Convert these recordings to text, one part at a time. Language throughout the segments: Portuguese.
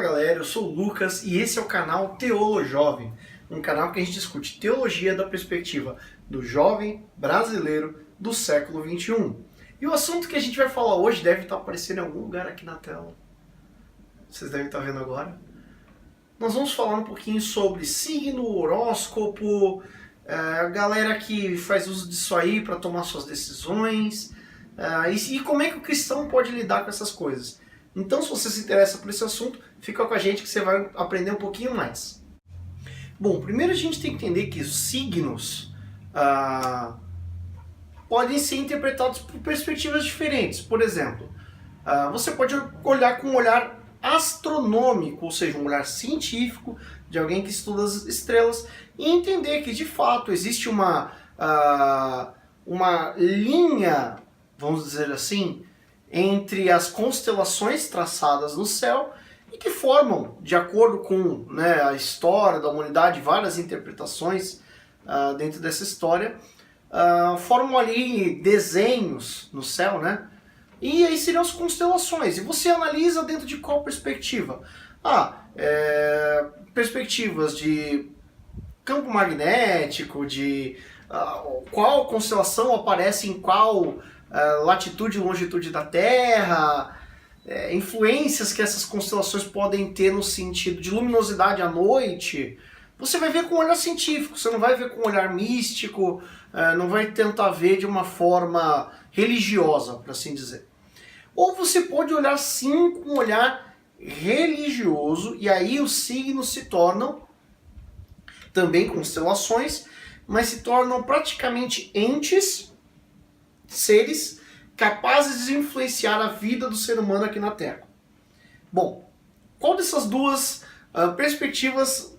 galera, eu sou o Lucas e esse é o canal Teolojovem, um canal que a gente discute teologia da perspectiva do jovem brasileiro do século XXI. E o assunto que a gente vai falar hoje deve estar aparecendo em algum lugar aqui na tela. Vocês devem estar vendo agora. Nós vamos falar um pouquinho sobre signo, horóscopo, a galera que faz uso disso aí para tomar suas decisões, e como é que o cristão pode lidar com essas coisas. Então, se você se interessa por esse assunto, fica com a gente que você vai aprender um pouquinho mais. Bom, primeiro a gente tem que entender que os signos podem ser interpretados por perspectivas diferentes. Por exemplo, você pode olhar com um olhar astronômico, ou seja, um olhar científico de alguém que estuda as estrelas e entender que de fato existe uma linha, vamos dizer assim, entre as constelações traçadas no céu e que formam, de acordo com a história da humanidade, várias interpretações dentro dessa história, formam ali desenhos no céu, né? E aí seriam as constelações. E você analisa dentro de qual perspectiva? Perspectivas de campo magnético, de qual constelação aparece em qual latitude e longitude da Terra, influências que essas constelações podem ter no sentido de luminosidade à noite. Você vai ver com um olhar científico, você não vai ver com um olhar místico, não vai tentar ver de uma forma religiosa, por assim dizer. Ou você pode olhar sim com um olhar religioso, e aí os signos se tornam também constelações, mas se tornam praticamente entes, seres capazes de influenciar a vida do ser humano aqui na Terra. Bom, qual dessas duas perspectivas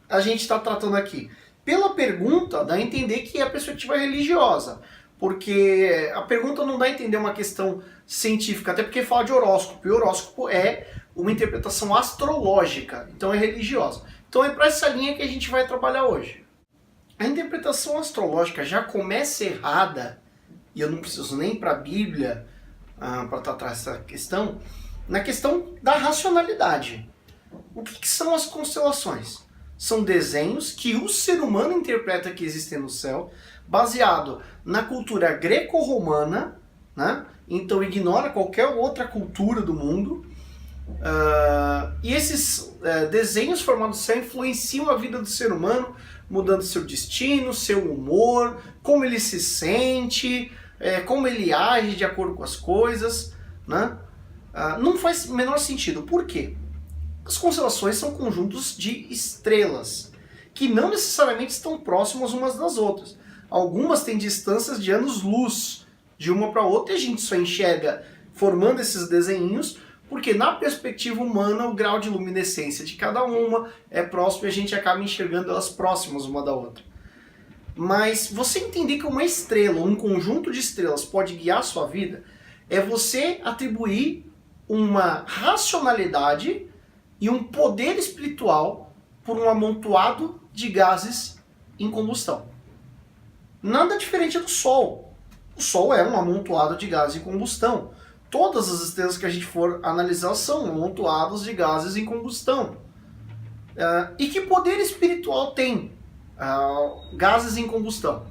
a gente está tratando aqui? Pela pergunta, dá a entender que é a perspectiva religiosa, porque a pergunta não dá a entender uma questão científica, até porque fala de horóscopo, e horóscopo é uma interpretação astrológica, então é religiosa. Então é para essa linha que a gente vai trabalhar hoje. A interpretação astrológica já começa errada, e eu não preciso nem para a Bíblia para tratar essa questão, na questão da racionalidade. O que são as constelações? São desenhos que o ser humano interpreta que existem no céu, baseado na cultura greco-romana, né? Então ignora qualquer outra cultura do mundo, e esses desenhos formados no céu influenciam a vida do ser humano, mudando seu destino, seu humor, como ele se sente, como ele age de acordo com as coisas, né? Não faz o menor sentido. Por quê? As constelações são conjuntos de estrelas, que não necessariamente estão próximas umas das outras. Algumas têm distâncias de anos-luz de uma para outra, e a gente só enxerga formando esses desenhinhos, porque na perspectiva humana o grau de luminescência de cada uma é próximo e a gente acaba enxergando elas próximas uma da outra. Mas você entender que uma estrela, um conjunto de estrelas pode guiar a sua vida, é você atribuir uma racionalidade e um poder espiritual por um amontoado de gases em combustão. Nada diferente do Sol. O Sol é um amontoado de gases em combustão. Todas as estrelas que a gente for analisar são amontoados de gases em combustão. E que poder espiritual tem gases em combustão?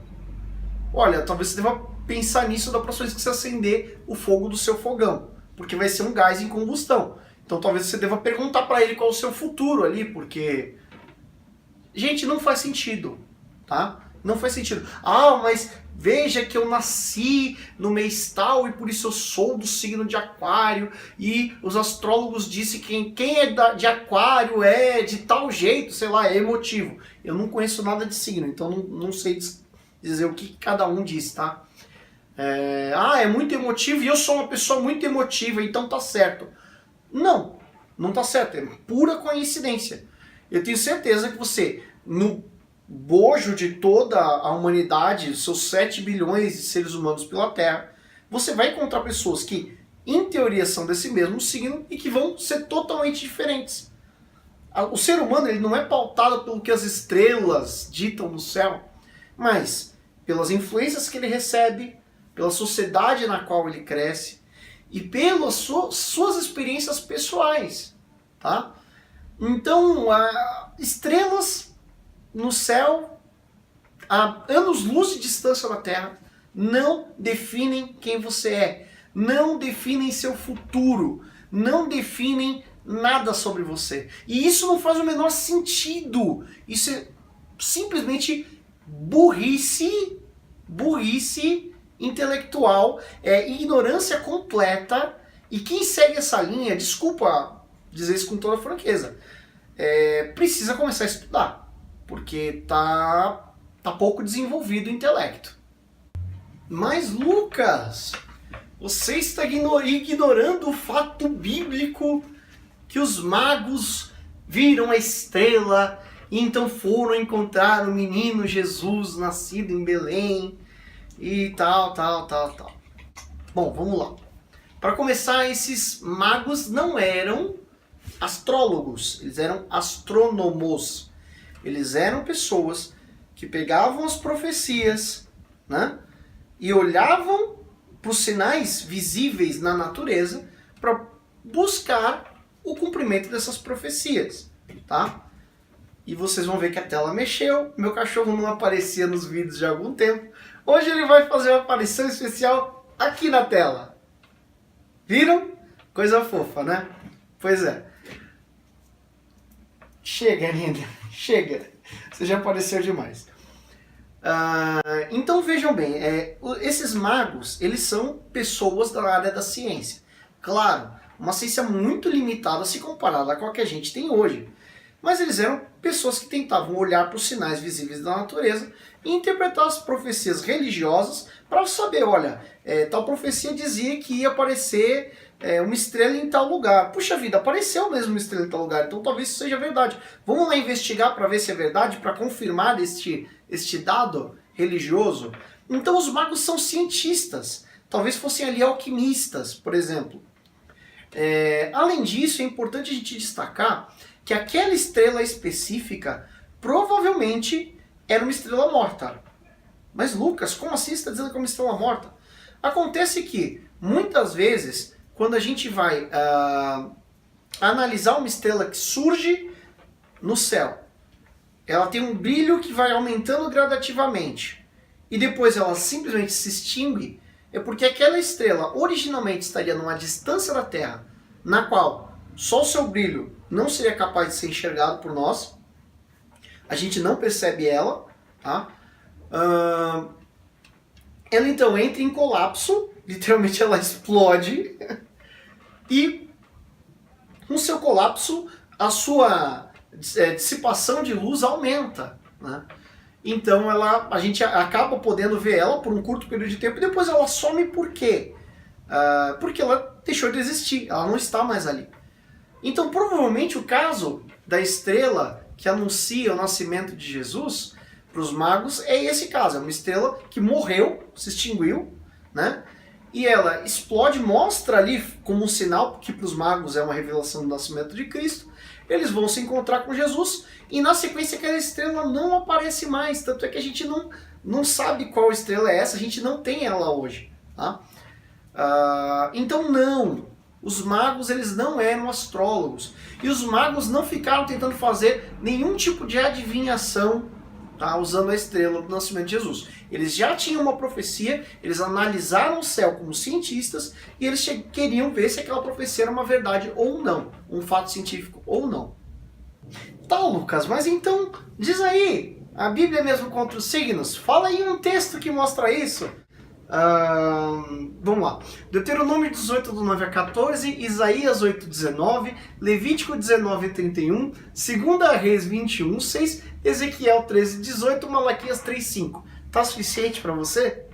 Olha, talvez você deva pensar nisso da próxima vez que você acender o fogo do seu fogão, porque vai ser um gás em combustão. Então talvez você deva perguntar para ele qual é o seu futuro ali, porque... Gente, não faz sentido, tá? Não faz sentido. Mas veja que eu nasci no mês tal e por isso eu sou do signo de Aquário, e os astrólogos dizem que quem é de Aquário é de tal jeito, sei lá, é emotivo. Eu não conheço nada de signo, então não sei dizer o que cada um diz, tá? É muito emotivo e eu sou uma pessoa muito emotiva, então tá certo. Não tá certo, é pura coincidência. Eu tenho certeza que você, no bojo de toda a humanidade, os seus 7 bilhões de seres humanos pela Terra, você vai encontrar pessoas que, em teoria, são desse mesmo signo e que vão ser totalmente diferentes. O ser humano ele não é pautado pelo que as estrelas ditam no céu, mas pelas influências que ele recebe, pela sociedade na qual ele cresce e pelas suas experiências pessoais, tá? Então, estrelas no céu, a anos-luz de distância da Terra, não definem quem você é, não definem seu futuro, não definem nada sobre você. E isso não faz o menor sentido. Isso é simplesmente burrice intelectual, ignorância completa. E quem segue essa linha, desculpa dizer isso com toda franqueza, precisa começar a estudar, porque tá pouco desenvolvido o intelecto. Mas Lucas, você está ignorando o fato bíblico que os magos viram a estrela e então foram encontrar o menino Jesus nascido em Belém e tal. Bom, vamos lá. Para começar, esses magos não eram astrólogos, eles eram astrônomos. Eles eram pessoas que pegavam as profecias, né, e olhavam para os sinais visíveis na natureza para buscar o cumprimento dessas profecias, tá? E vocês vão ver que a tela mexeu, meu cachorro não aparecia nos vídeos de algum tempo. Hoje ele vai fazer uma aparição especial aqui na tela. Viram? Coisa fofa, né? Pois é. Chega, linda. Chega. Você já apareceu demais. Então vejam bem, esses magos, eles são pessoas da área da ciência. Claro, uma ciência muito limitada se comparada com a que a gente tem hoje. Mas eles eram pessoas que tentavam olhar para os sinais visíveis da natureza e interpretar as profecias religiosas para saber, olha, tal profecia dizia que ia aparecer uma estrela em tal lugar. Puxa vida, apareceu mesmo uma estrela em tal lugar, então talvez isso seja verdade. Vamos lá investigar para ver se é verdade, para confirmar este dado religioso. Então os magos são cientistas, talvez fossem ali alquimistas, por exemplo. Além disso, é importante a gente destacar que aquela estrela específica provavelmente era uma estrela morta. Mas Lucas, como assim você está dizendo que é uma estrela morta? Acontece que, muitas vezes, quando a gente vai analisar uma estrela que surge no céu, ela tem um brilho que vai aumentando gradativamente, e depois ela simplesmente se extingue, é porque aquela estrela originalmente estaria numa distância da Terra, na qual só o seu brilho não seria capaz de ser enxergado por nós, a gente não percebe ela, tá? Ela então entra em colapso, literalmente ela explode, e com seu colapso a sua dissipação de luz aumenta, né? Então a gente acaba podendo ver ela por um curto período de tempo e depois ela some. Por quê? Porque ela deixou de existir, ela não está mais ali. Então provavelmente o caso da estrela que anuncia o nascimento de Jesus para os magos é esse caso, é uma estrela que morreu, se extinguiu, né? E ela explode, mostra ali como um sinal que para os magos é uma revelação do nascimento de Cristo. Eles vão se encontrar com Jesus e na sequência aquela estrela não aparece mais, tanto é que a gente não sabe qual estrela é essa, a gente não tem ela hoje, tá? Então não, os magos eles não eram astrólogos e os magos não ficaram tentando fazer nenhum tipo de adivinhação, tá, usando a estrela do nascimento de Jesus. Eles já tinham uma profecia, eles analisaram o céu como cientistas e eles queriam ver se aquela profecia era uma verdade ou não, um fato científico ou não. Tá, Lucas, mas então diz aí, a Bíblia mesmo contra os signos, fala aí um texto que mostra isso. Vamos lá. Deuteronômio 18, do 9 a 14, Isaías 8, 19, Levítico 19, 31, 2 Reis 21, 6, Ezequiel 13, 18, Malaquias 3, 5. Tá suficiente para você?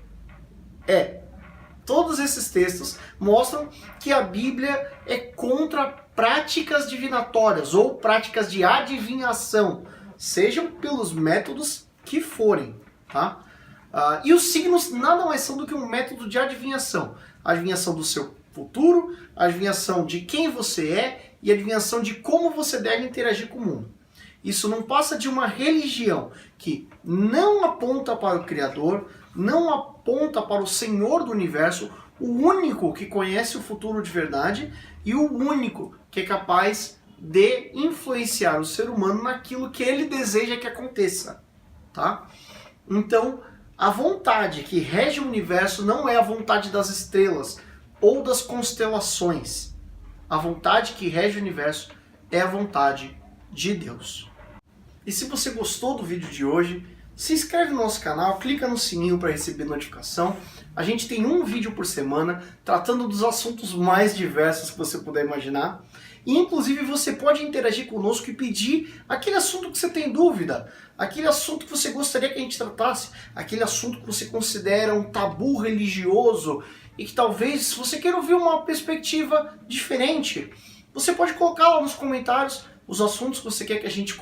Todos esses textos mostram que a Bíblia é contra práticas divinatórias ou práticas de adivinhação, sejam pelos métodos que forem, tá? E os signos nada mais são do que um método de adivinhação. Adivinhação do seu futuro, adivinhação de quem você é e adivinhação de como você deve interagir com o mundo. Isso não passa de uma religião que não aponta para o Criador, não aponta para o Senhor do Universo, o único que conhece o futuro de verdade e o único que é capaz de influenciar o ser humano naquilo que ele deseja que aconteça, tá? Então, a vontade que rege o universo não é a vontade das estrelas ou das constelações. A vontade que rege o universo é a vontade de Deus. E se você gostou do vídeo de hoje, se inscreve no nosso canal, clica no sininho para receber notificação. A gente tem um vídeo por semana tratando dos assuntos mais diversos que você puder imaginar. E inclusive você pode interagir conosco e pedir aquele assunto que você tem dúvida, aquele assunto que você gostaria que a gente tratasse, aquele assunto que você considera um tabu religioso e que talvez você queira ouvir uma perspectiva diferente. Você pode colocar lá nos comentários os assuntos que você quer que a gente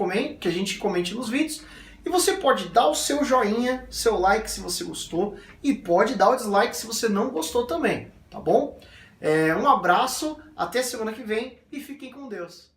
comente nos vídeos. E você pode dar o seu joinha, seu like se você gostou, e pode dar o dislike se você não gostou também, tá bom? Um abraço, até semana que vem e fiquem com Deus.